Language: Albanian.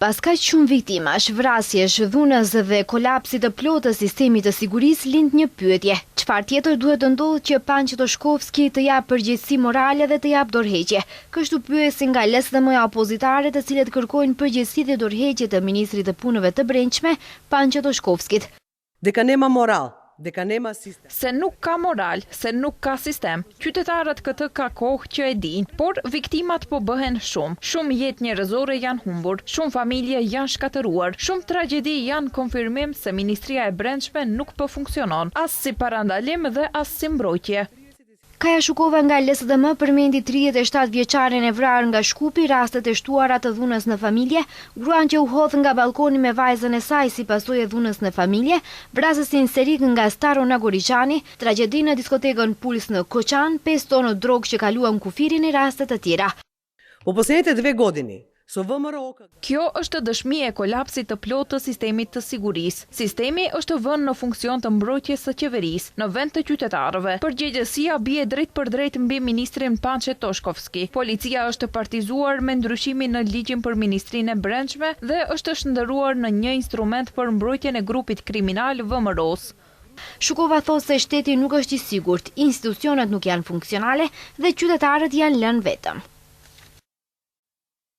Pas kaq shumë viktimash, vrasjesh, dhunës dhe kolapsit të plotë të sistemit të sigurisë lind një pyetje. Çfarë tjetër duhet të ndodhë që Panço Toshkovski të jap përgjegjësi morale dhe të jap dorëheqje? Kështu pyesin nga LSDM-ja opozitare, të cilët kërkojnë përgjegjësi dhe dorëheqje të ministrit të punëve të brendshme, Panço Toshkovskit. Dhe ka nema moral. Se nuk ka moral, se nuk ka sistem. Qytetarët këtë ka kohë që e din, por viktimat po bëhen shumë. Shumë jetë njerëzore janë humbur, shumë familje janë shkatëruar, shumë tragjedi janë konfirmim se Ministria e Brendshme nuk po funksionon, as si parandalim dhe as si mbrojtje. Kaja Shukova nga LSDM përmendi 37 vjeçaren e vrarë nga Shkupi, rastet e shtuara të dhunës në familje, gruan që u hodh nga balkoni me vajzën e saj si pasojë e dhunës në familje, vrasësin serik nga Staro në Goriçani, tragjedi në diskotekën Puls në Koçan, 5 tonë drogë që kaluan kufirin e rastet të tjera. Po posljednjите 2 godini. Kjo është dëshmi e kolapsit të plotë të sistemit të sigurisë. Sistemi është vënë në funksion të mbrojtjes së qeverisë, në vend të qytetarëve. Përgjegjësia bie drejt për drejt mbi ministrin Panço Toshkovski. Policia është partizuar me ndryshimin në ligjin për Ministrinë e Brendshme dhe është shndërruar në një instrument për mbrojtjen e grupit kriminal VMRO-s. Shukova thosë se shteti nuk është i sigurt, institucionet nuk janë funksionale dhe qytetarët janë lënë vetëm.